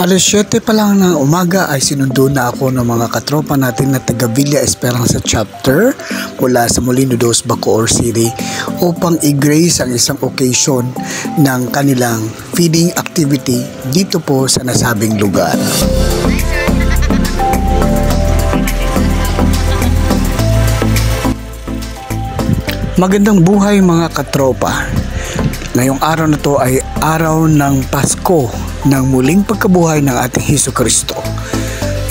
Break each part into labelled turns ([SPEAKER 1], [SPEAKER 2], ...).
[SPEAKER 1] Alas 7 pa lang ng umaga ay sinundo na ako ng mga katropa natin na taga Villa Esperanza Chapter mula sa Molino Dos, Bacoor City upang i-grace ang isang occasion ng kanilang feeding activity dito po sa nasabing lugar. Magandang buhay mga katropa. Ngayong araw na to ay araw ng Pasko ng muling pagkabuhay ng ating Hesukristo.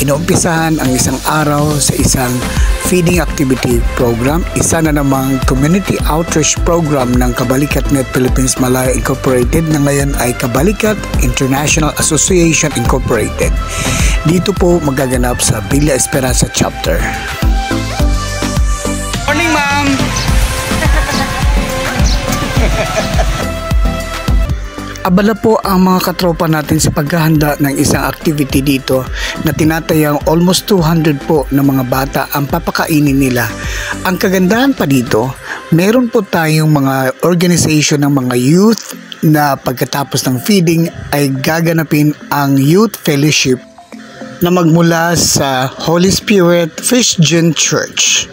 [SPEAKER 1] Inuumpisahan ang isang araw sa isang feeding activity program, isa na namang community outreach program ng Kabalikat Net Philippines Malaya Incorporated na ngayon ay Kabalikat International Association Incorporated. Dito po magaganap sa Villa Esperanza Chapter.
[SPEAKER 2] Morning, ma'am!
[SPEAKER 1] Abala po ang mga katropa natin sa paghahanda ng isang activity dito na tinatayang almost 200 po na mga bata ang papakainin nila. Ang kagandahan pa dito, meron po tayong mga organization ng mga youth na pagkatapos ng feeding ay gaganapin ang youth fellowship na magmula sa Holy Spirit Christian Church.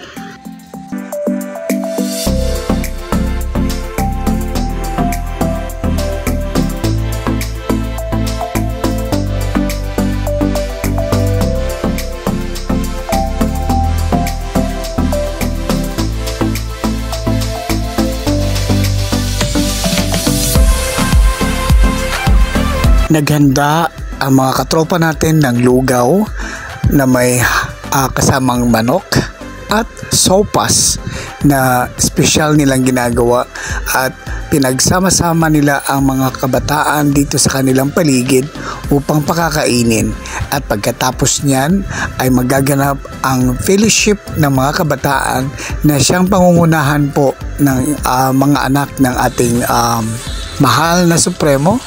[SPEAKER 1] Naghanda ang mga katropa natin ng lugaw na may kasamang manok at sopas na special nilang ginagawa at pinagsama-sama nila ang mga kabataan dito sa kanilang paligid upang pakakainin at pagkatapos niyan ay magaganap ang fellowship ng mga kabataan na siyang pangungunahan po ng mga anak ng ating mahal na Supremo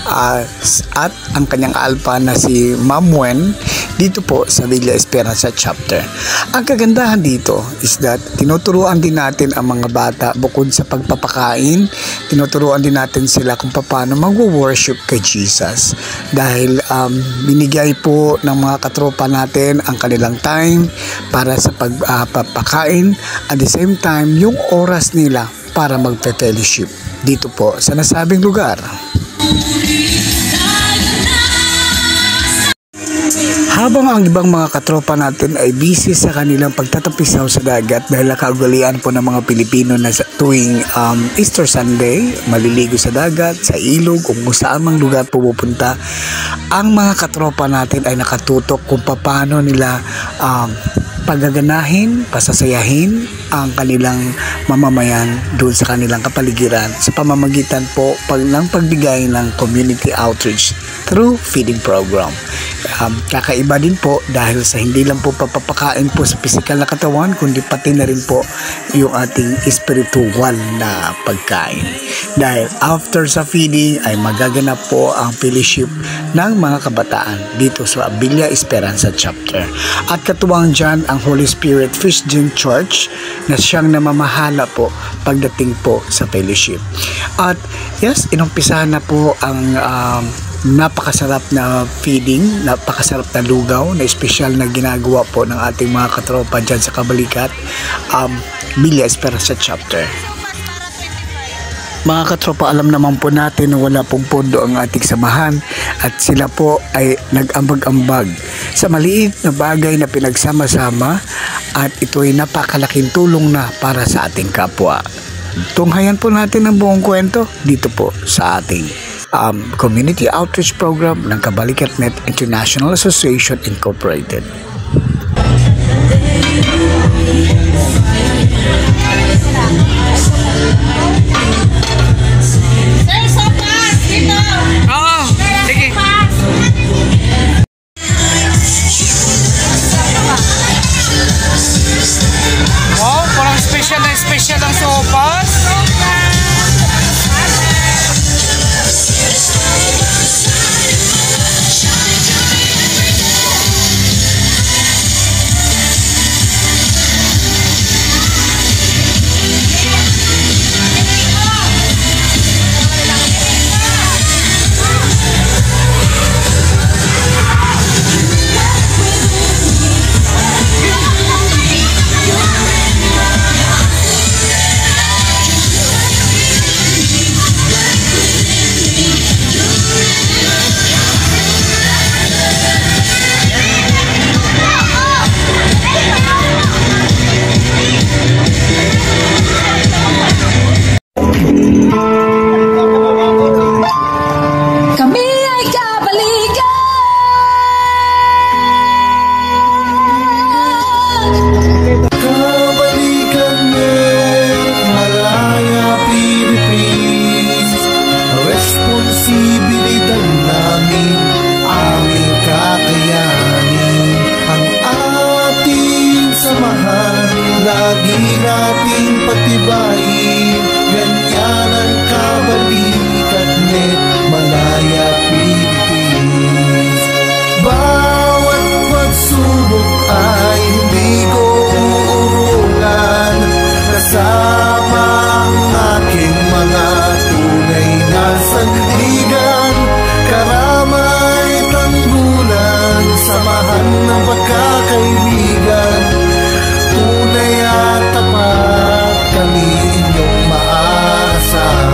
[SPEAKER 1] at ang kanyang alpha na si Ma'am Wen dito po sa Villa Esperanza Chapter. Ang kagandahan dito is that tinuturuan din natin ang mga bata bukod sa pagpapakain, tinuturuan din natin sila kung paano mag-worship kay Jesus dahil binigay po ng mga katropa natin ang kanilang time para sa pagpapakain at the same time yung oras nila para magpe-fellowship dito po sa nasabing lugar. Habang ang ibang mga katropa natin ay busy sa kanilang pagtatapisaw sa dagat dahil nakaugalian po ng mga Pilipino na sa tuwing Easter Sunday, maliligo sa dagat, sa ilog, kung saan mang lugar pupunta, ang mga katropa natin ay nakatutok kung paano nila pagaganahin, pasasayahin ang kanilang mamamayan doon sa kanilang kapaligiran sa pamamagitan po ng pagbigay ng community outreach through feeding program. Kakaiba din po dahil sa hindi lang po papapakain po sa physical na katawan kundi pati na rin po yung ating spiritual na pagkain. Dahil after sa feeding ay magaganap po ang fellowship ng mga kabataan dito sa Villa Esperanza Chapter. At katuwang dyan ang Holy Spirit Christian Church na siyang namamahala po pagdating po sa fellowship. At yes, inumpisahan na po ang napakasarap na feeding, napakasarap na lugaw na espesyal na ginagawa po ng ating mga katropa dyan sa Kabalikat Villa Esperanza Chapter. Mga katropa, alam naman po natin na wala pong pondo ang ating samahan at sila po ay nag-ambag-ambag sa maliit na bagay na pinagsama-sama at ito ay napakalaking tulong na para sa ating kapwa. Tunghayan po natin ang buong kwento dito po sa ating community outreach program ng Kabalikat Net International Association Incorporated.
[SPEAKER 2] Wow, parang special ang sopas.
[SPEAKER 3] nating patibayin, ganyan ang kabalikat net Malaya Philippines. Bawat pagsubok ay hindi ko uurungan, kasama ang aking mga tunay na sandigan. Karamay tanggulan, samahan ng pagkakaibigan, tunay at tapat kami inyong maasahan.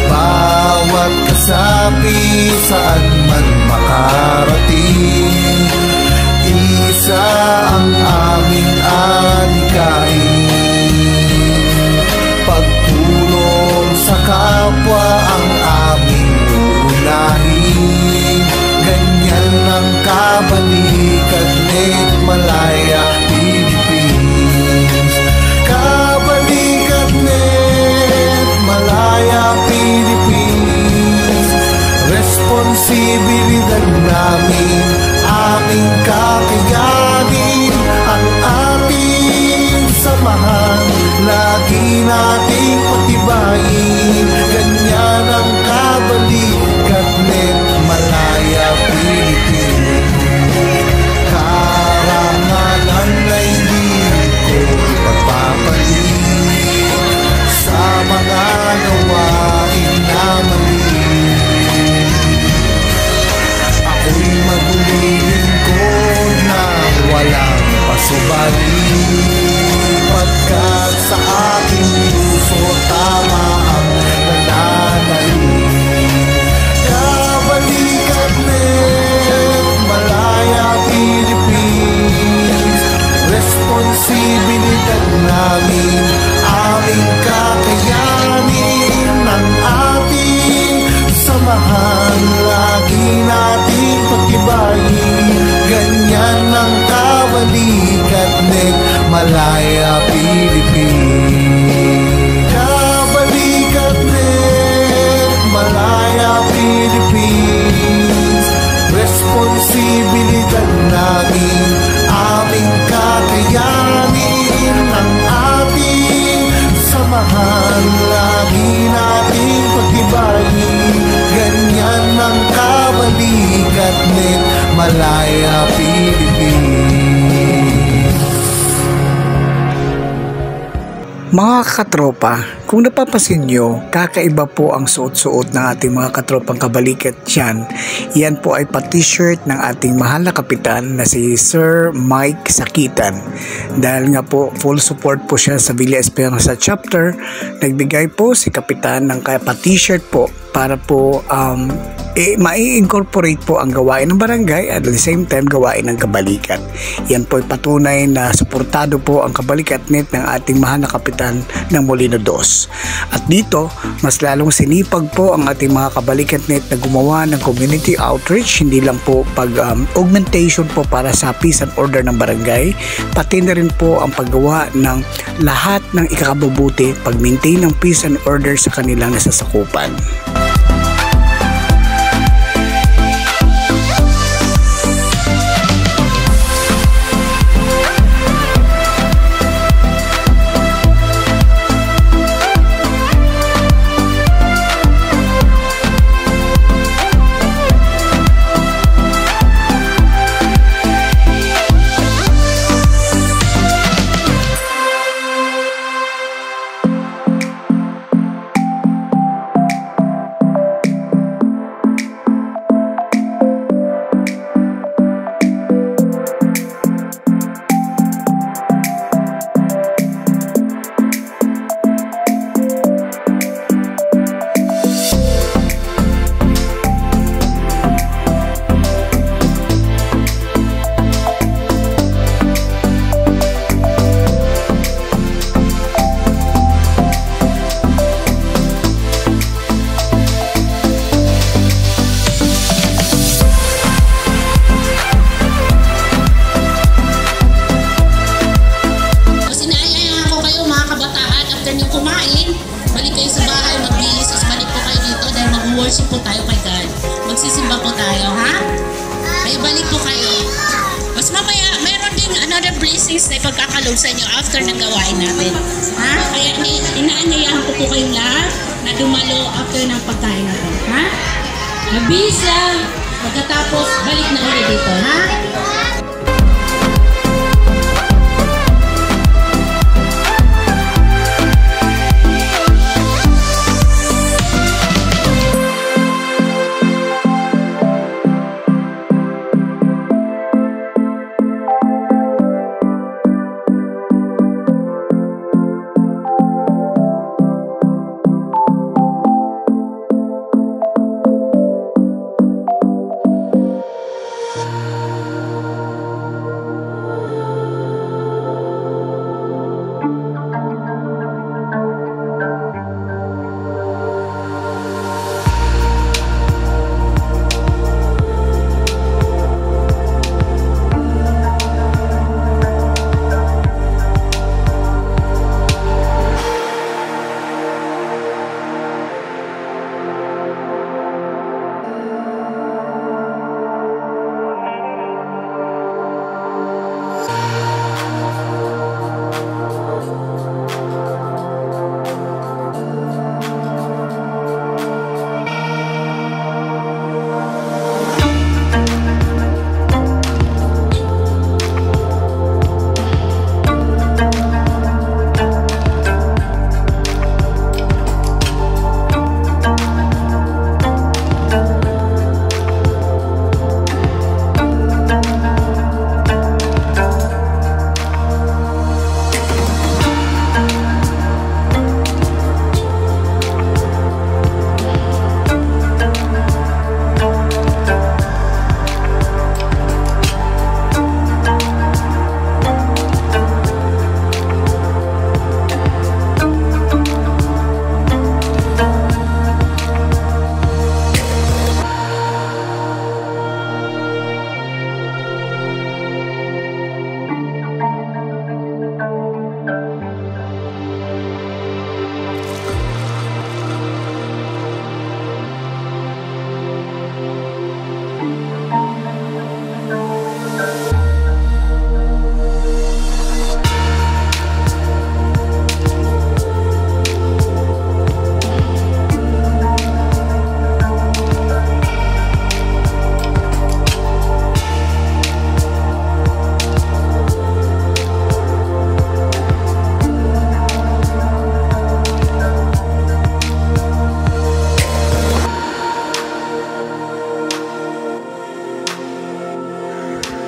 [SPEAKER 3] Bawat kasapi saan man makarating, isa ang aming adhikain. Pagtulong sa kapwa ang aming unahin, ganyan ang kabalikat net Malaya Philippines. Kabalikat net Malaya Philippines, responsibilidad namin, aming kakayanin, ang ating samahan, lagi nating patibayin, ganyan ang kabalikat net Malaya Philippines. Karangalan na hindi ko ipagpapalit sa mga gawain na mali. Ako'y maglilingkod na walang pasubali, pagkat sa aking puso tama ang nananalig. Kabalikat net Malaya Philippines, responsibilidad namin, aming kakayanin, ang ating samahan, lagi nating pagtibayin, ganyan ang kabalikat net Malaya Philippines. Kabalikat net Malaya Philippines, responsibilidad namin, aming kakayanin, ang ating samahan, lagi nating pagtibayin, ganyan ang kabalikat net Malaya Philippines.
[SPEAKER 1] Mga katropa, kung napapansin nyo, kakaiba po ang suot-suot ng ating mga katropang kabalikat dyan. Yan po ay pa-t-shirt ng ating mahal na kapitan na si Sir Mike Sakitan. Dahil nga po, full support po siya sa Villa Esperanza chapter, nagbigay po si kapitan ng pa-t-shirt po para po mai-incorporate po ang gawain ng barangay at at the same time gawain ng kabalikat. Yan po ay patunay na suportado po ang kabalikat net ng ating mahal na kapitan ng Molino 2. At dito, mas lalong sinipag po ang ating mga kabalikat net na gumawa ng community outreach, hindi lang po augmentation po para sa peace and order ng barangay, pati na rin po ang paggawa ng lahat ng ikakabubuti, pag-maintain ng peace and order sa kanilang nasasakupan.
[SPEAKER 4] another blessings na ipagkakalob sa inyo after ng gawain natin. Ha? Kaya inaanyayahan ko po kayong lahat na dumalo after ng pagkain natin. Ha? Mabilis lang. Pagkatapos, balik na ulit dito. Ha?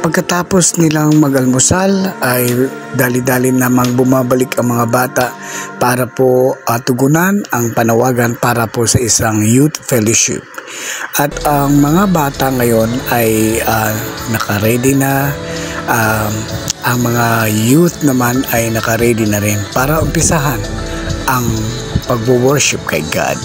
[SPEAKER 1] Pagkatapos nilang mag-almusal ay dali-dali namang bumabalik ang mga bata para po tugunan ang panawagan para po sa isang youth fellowship. At ang mga bata ngayon ay naka-ready na, ang mga youth naman ay naka-ready na rin para umpisahan ang pagwo-worship kay God.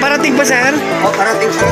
[SPEAKER 2] Parating pa, sir?
[SPEAKER 3] O, parating pa.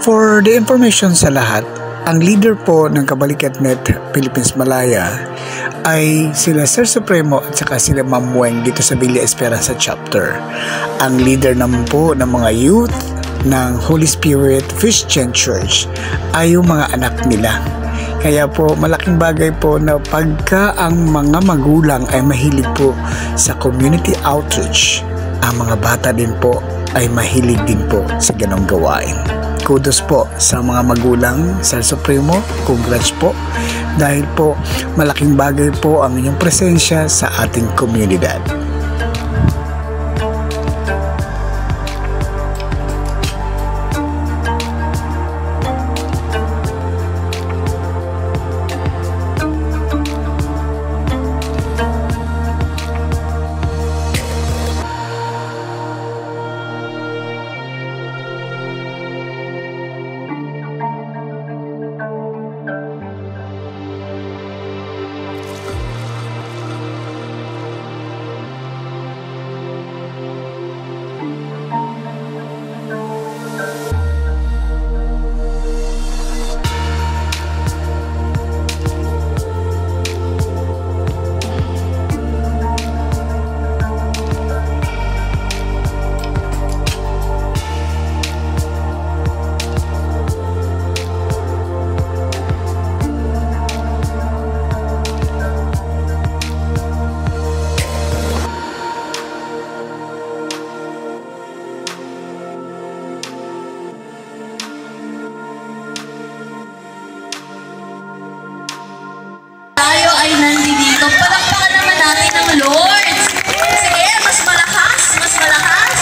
[SPEAKER 1] For the information sa lahat, ang leader po ng Kabalikat.net Philippines Malaya ay sila Sir Supremo at saka sila Ma'am Weng dito sa Villa Esperanza Chapter. Ang leader naman po ng mga youth ng Holy Spirit Christian Church ay yung mga anak nila. Kaya po malaking bagay po na pagka ang mga magulang ay mahilig po sa community outreach, ang mga bata din po ay mahilig din po sa ganong gawain. Kudos po sa mga magulang, Sir Supremo, congrats po dahil po malaking bagay po ang inyong presensya sa ating komunidad.
[SPEAKER 5] Palakpakan naman natin ang Lord. Sige, mas malakas, mas malakas.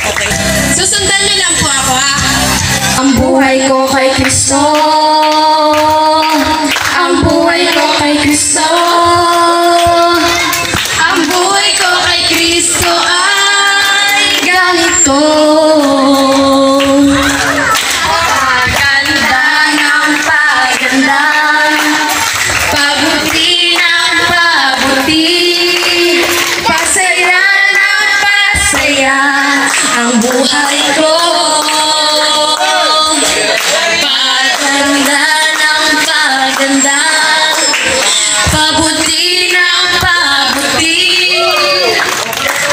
[SPEAKER 5] Okay.
[SPEAKER 4] Susundan niyo lang po ako, ha?
[SPEAKER 5] Ang buhay ko kay Kristo. Ang buhay ko kay Kristo. Ang buhay ko kay Kristo ay ganito. Ang buhay ko paganda ng paganda, pabuti ng pabuti.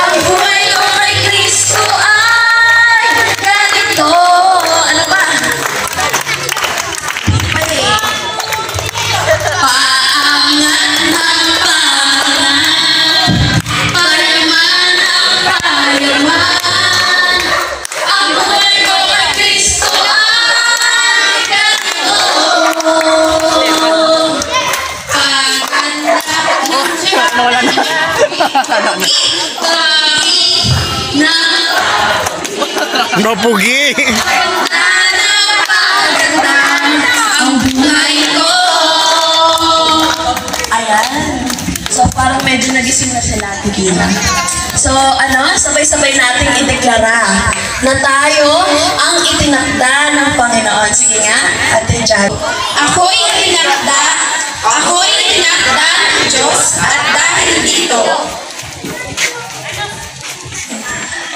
[SPEAKER 5] Ang buhay ko kay Kristo ay ganito. Ano ba? Paangat ng paangat, payaman ng payaman.
[SPEAKER 1] Mapugi!
[SPEAKER 5] Ang buhay ko. Ayan. So, parang medyo nagising na sila, Tigina. So, sabay-sabay nating ideklara na tayo ang itinakda ng Panginoon. Sige nga, Ate Jan.
[SPEAKER 4] Ako'y itinakda ng Diyos at dahil dito,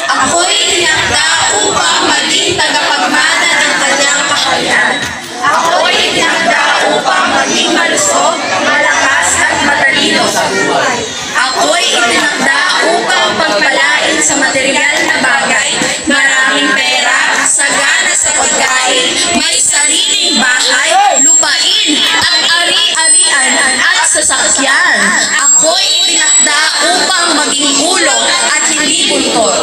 [SPEAKER 4] ako'y itinakda upang maging tagapagmana ng kanyang kaharian. Ako'y itinakda upang maging malusog, malakas at matalino sa buhay. Ako'y itinakda upang pagpalain sa material na bagay, maraming pera, sagana sa pagkain, may sariling bahay, lupain, at ari-arian at sasakyan. Ako'y itinakda upang maging ulo at hindi buntot,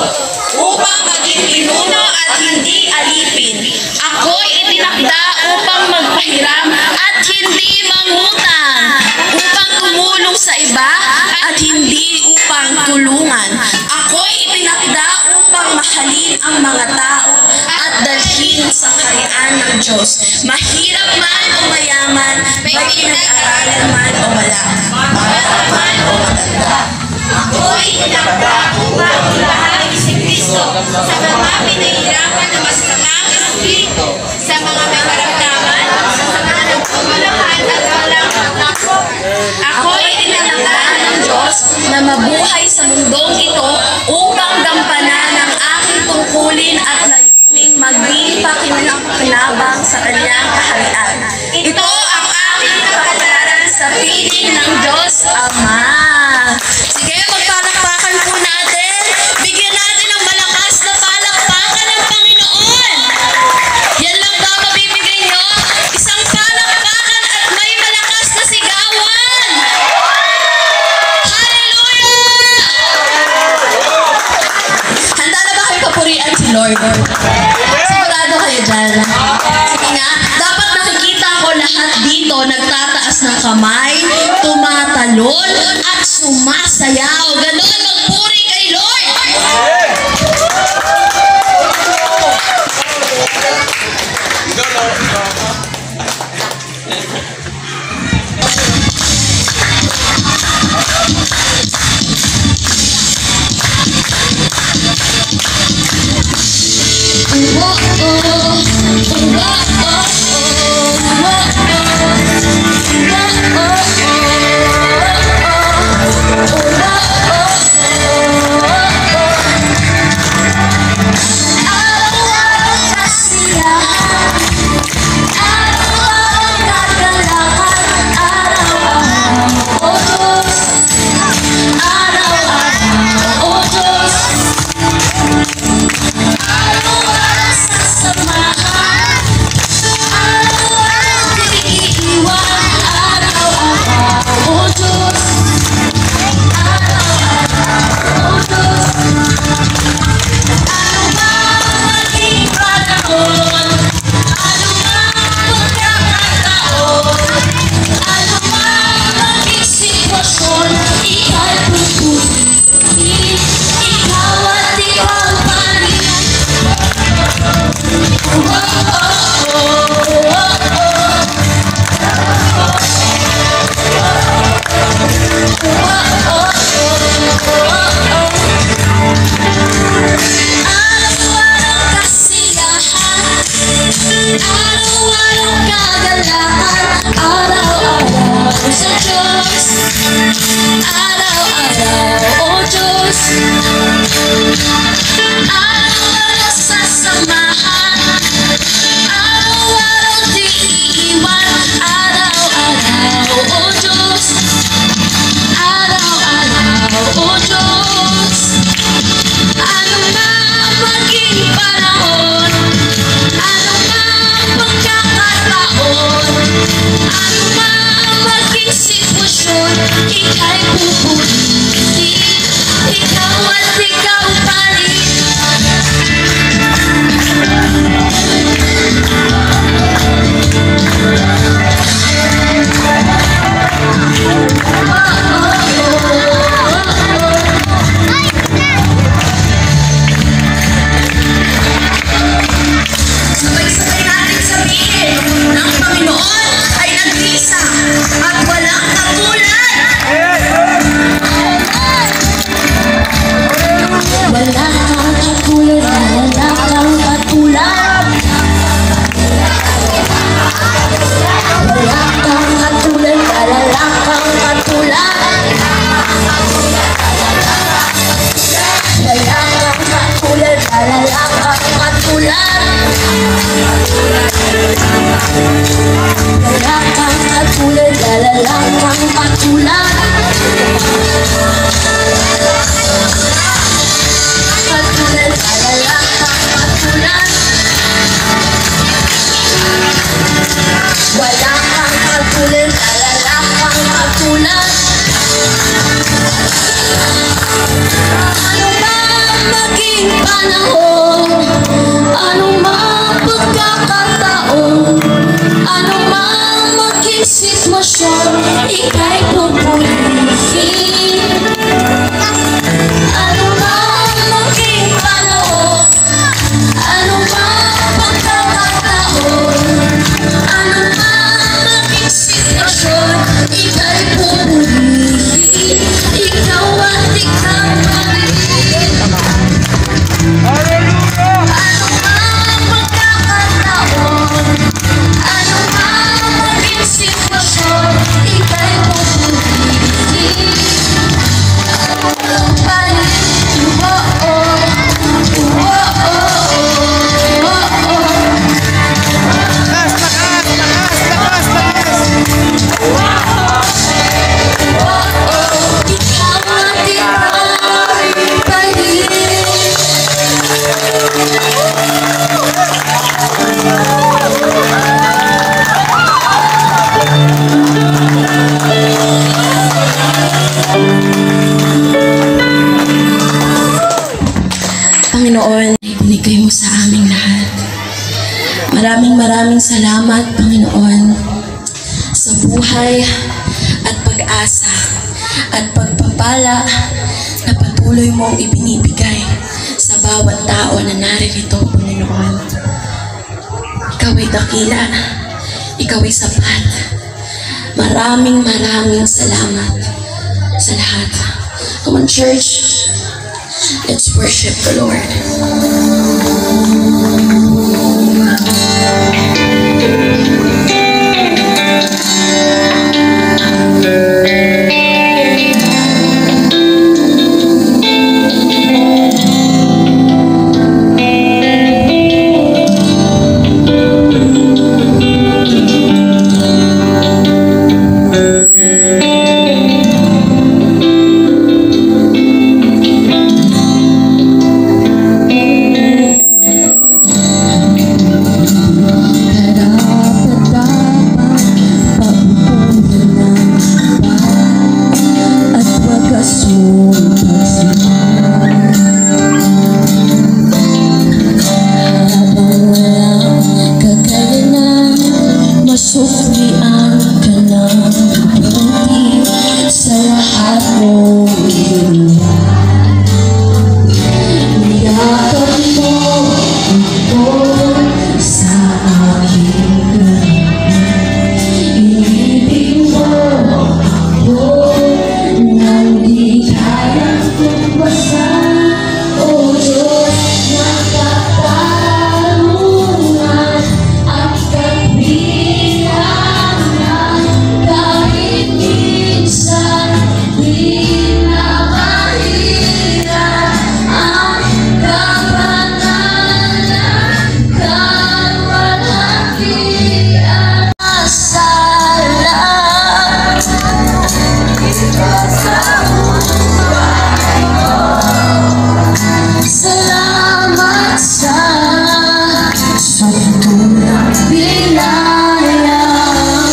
[SPEAKER 4] upang maging pinuno at hindi alipin. Ako'y itinakda upang magpahiram at hindi mangutang, upang tumulong sa iba at hindi upang tulungan. Ako'y itinakda upang mahalin ang mga tao at dalhin sa kaharian ng Diyos. Mahirap man o mayaman, may pinag-aralan man o wala, bata man o matanda. Ako'y itinakda upang ibahagi si Kristo sa mga pinahirapan na masamang espiritu, sa mga may karamdaman, sa mga nagpumulahan at walang pagtakbo. Ako'y itinakda ng Diyos na mabuhay sa mundong ito upang gampanan ang aking tungkol
[SPEAKER 5] pakinabang sa kanyang kaharian. Ito ang aking kapataran sa piling ng Diyos Ama. Sige, magpalakpakan po natin. Bigyan natin ng malakas na palakpakan ng Panginoon. Yan lang ba mabibigay nyo? Isang palakpakan at may malakas na sigawan. Hallelujah! Handa na ba kayo papurian si Lord? Sigurado kayo dyan. Sige nga, dapat nakikita ko lahat dito nagtataas ng kamay, tumatalon, at sumasayaw. Ganon, magpuri kay Lord! Panginoon, ibinigay mo sa aming lahat. Maraming salamat, Panginoon, sa buhay at pag-asa at pagpapala na patuloy mong ibinibigay sa bawat tao na naririto, Panginoon. Ikaw ay dakila, ikaw ay sapat. Maraming salamat sa lahat. Come on, church. Let's worship the Lord. Masuklian ka ng mabuti sa lahat mong ginawa. Niyakap mo ako sa aking gabi. Inibig mo ako nang di kayang tumbasan. O Diyos na katarungan at kabilangan, kahit minsan di na mahirap ang kabanalan, kaluwalhatian sa lahat. Salamat sa suntulang bilaya mo.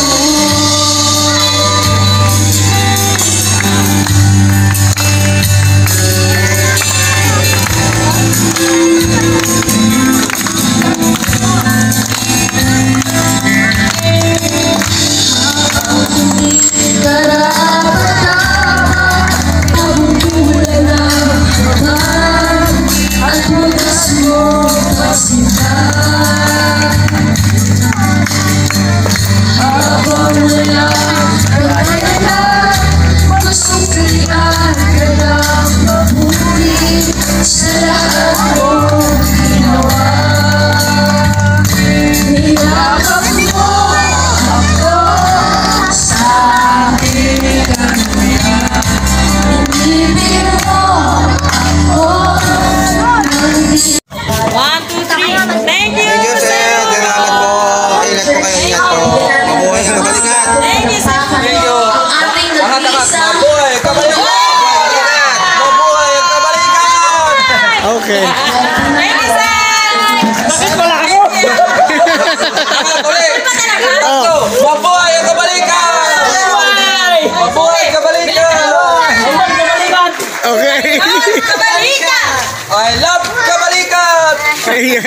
[SPEAKER 5] Karapat-dapat mabubulan ng habang at bukas mo pagsimpan. Habang wala kakayanan, masuklian ka ng mabuti sa lahat mong ginawa. Niyakap mo ako sa aking kanila. Inibig mo ako nang di.
[SPEAKER 2] 1, 2, 3. Thank you,
[SPEAKER 6] Thank you, sir. Salamat po. Ingat po kayo, ingat po. Mabuhay ang balikan.
[SPEAKER 2] Thank you, sir.
[SPEAKER 6] Thank you.
[SPEAKER 5] Ang ating nag-iisa.
[SPEAKER 6] Mabuhay, kabalikan. Mabuhay ang kabalikan.
[SPEAKER 1] Okay.
[SPEAKER 2] Thank you, sir. Bakit wala ako?
[SPEAKER 6] Mabuhay ang kabalikan. Mabuhay ang kabalikan.
[SPEAKER 1] Okay.
[SPEAKER 2] Kabalikan!
[SPEAKER 6] I love kabalikan.
[SPEAKER 1] Okay.